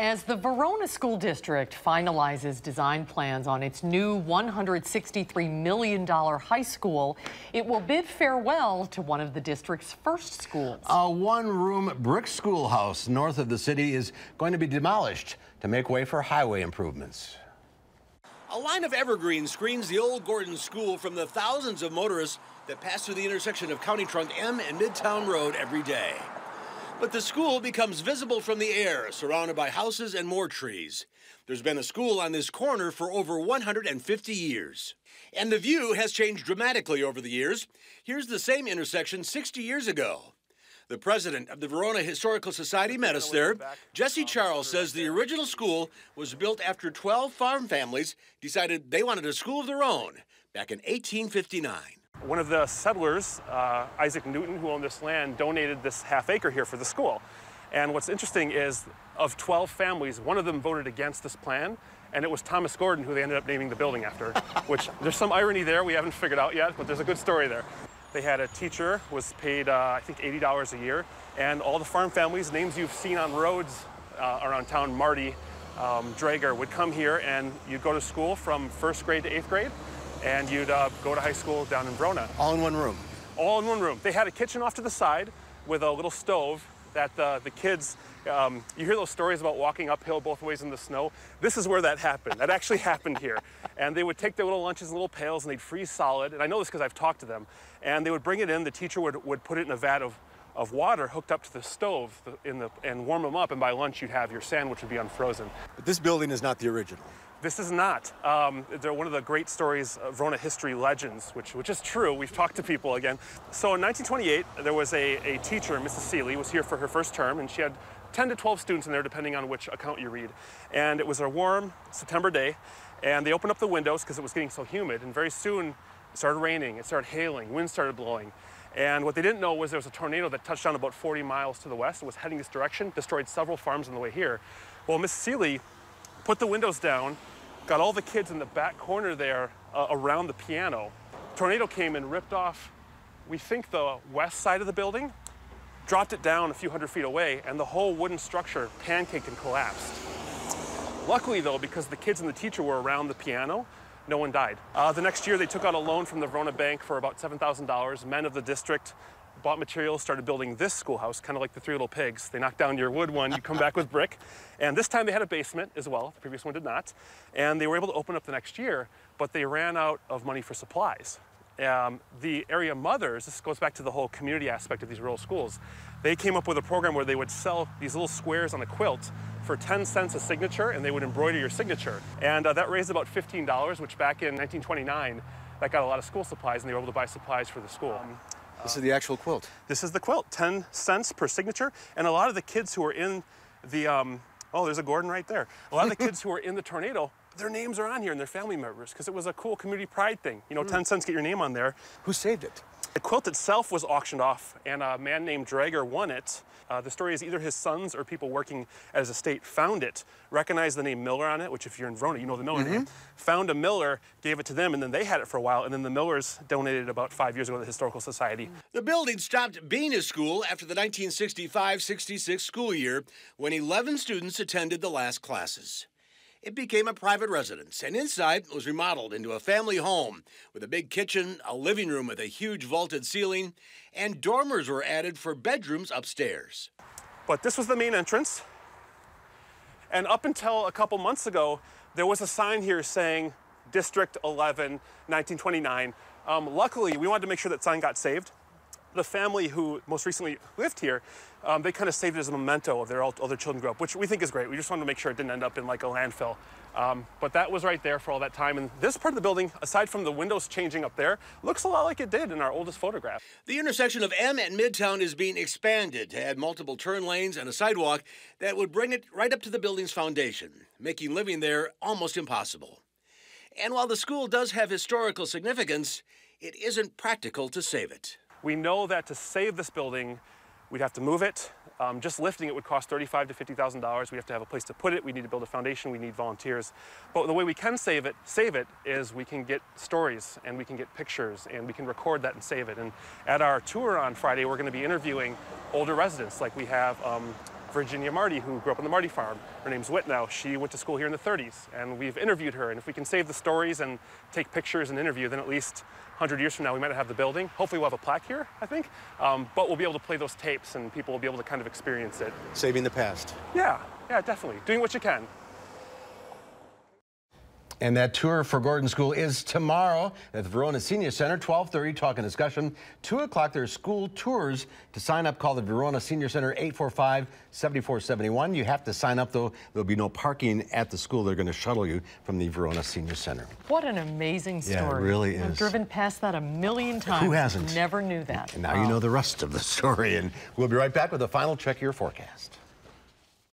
As the Verona School District finalizes design plans on its new $163 million high school, it will bid farewell to one of the district's first schools. A one-room brick schoolhouse north of the city is going to be demolished to make way for highway improvements. A line of evergreens screens the old Gordon School from the thousands of motorists that pass through the intersection of County Trunk M and Midtown Road every day. But the school becomes visible from the air, surrounded by houses and more trees. There's been a school on this corner for over 150 years. And the view has changed dramatically over the years. Here's the same intersection 60 years ago. The president of the Verona Historical Society met us there. Jesse Charles says the original school was built after 12 farm families decided they wanted a school of their own back in 1859. One of the settlers, Isaac Newton, who owned this land, donated this half acre here for the school. And what's interesting is, of 12 families, one of them voted against this plan, and it was Thomas Gordon who they ended up naming the building after, which there's some irony there we haven't figured out yet, but there's a good story there. They had a teacher, was paid, I think, $80 a year, and all the farm families, names you've seen on roads around town, Marty, Drager, would come here, and you'd go to school from 1st grade to 8th grade, and you'd go to high school down in Verona. All in one room? All in one room. They had a kitchen off to the side with a little stove that the kids, you hear those stories about walking uphill both ways in the snow. This is where that happened. That actually happened here. And they would take their little lunches in little pails and they'd freeze solid. And I know this because I've talked to them. And they would bring it in. The teacher would put it in a vat of water hooked up to the stove and warm them up. And by lunch, you'd have your sandwich would be unfrozen. But this building is not the original. This is not. They're one of the great stories of Verona history legends, which is true. We've talked to people again. So in 1928, there was a teacher, Mrs. Seeley, was here for her first term, and she had 10 to 12 students in there, depending on which account you read. And it was a warm September day, and they opened up the windows because it was getting so humid, and very soon it started raining, it started hailing, wind started blowing. And what they didn't know was there was a tornado that touched down about 40 miles to the west. It was heading this direction, destroyed several farms on the way here. Well, Mrs. Seeley put the windows down, got all the kids in the back corner there around the piano. Tornado came and ripped off, we think, the west side of the building, dropped it down a few hundred feet away, and the whole wooden structure pancaked and collapsed. Luckily, though, because the kids and the teacher were around the piano, no one died. The next year, they took out a loan from the Verona Bank for about $7,000. Men of the district bought materials, started building this schoolhouse, kind of like the Three Little Pigs. They knocked down your wood one, you come back with brick. And this time they had a basement as well. The previous one did not. And they were able to open up the next year, but they ran out of money for supplies. The area mothers, this goes back to the whole community aspect of these rural schools, they came up with a program where they would sell these little squares on a quilt for 10 cents a signature, and they would embroider your signature. And that raised about $15, which back in 1929, that got a lot of school supplies, and they were able to buy supplies for the school. This is the actual quilt. This is the quilt, 10 cents per signature. And a lot of the kids who were in the, oh, there's a Gordon right there. A lot of the kids who were in the tornado, their names are on here and their family members because it was a cool community pride thing. You know, 10 cents, get your name on there. Who saved it? The quilt itself was auctioned off, and a man named Drager won it. The story is either his sons or people working at his estate found it, recognized the name Miller on it, which if you're in Verona, you know the Miller name, found a Miller, gave it to them, and then they had it for a while, and then the Millers donated it about 5 years ago to the Historical Society. The building stopped being a school after the 1965-66 school year when 11 students attended the last classes. It became a private residence, and inside was remodeled into a family home with a big kitchen, a living room with a huge vaulted ceiling, and dormers were added for bedrooms upstairs. But this was the main entrance, and up until a couple months ago, there was a sign here saying District 11, 1929. Luckily, we wanted to make sure that sign got saved. The family who most recently lived here, they kind of saved it as a memento of their other children grew up, which we think is great. We just wanted to make sure it didn't end up in like a landfill. But that was right there for all that time. And this part of the building, aside from the windows changing up there, looks a lot like it did in our oldest photograph. The intersection of M and Midtown is being expanded to add multiple turn lanes and a sidewalk that would bring it right up to the building's foundation, making living there almost impossible. And while the school does have historical significance, it isn't practical to save it. We know that to save this building, we'd have to move it. Just lifting it would cost $35,000 to $50,000. We have to have a place to put it. We need to build a foundation. We need volunteers. But the way we can save it is we can get stories and we can get pictures and we can record that and save it. And at our tour on Friday, we're going to be interviewing older residents. Like we have Virginia Marty, who grew up on the Marty farm. Her name's Whit now. She went to school here in the 30s, and we've interviewed her. And if we can save the stories and take pictures and interview, then at least 100 years from now, we might not have the building. Hopefully we'll have a plaque here, I think. But we'll be able to play those tapes, and people will be able to kind of experience it. Saving the past. Yeah, definitely. Doing what you can. And that tour for Gordon School is tomorrow at the Verona Senior Center, 12:30, talk and discussion. 2 o'clock, there's school tours. To sign up, call the Verona Senior Center, 845-7471. You have to sign up, though. There'll be no parking at the school. They're going to shuttle you from the Verona Senior Center. What an amazing story. Yeah, it really is. I've driven past that a million times. Who hasn't? Never knew that. And now you know the rest of the story. And we'll be right back with a final check of your forecast.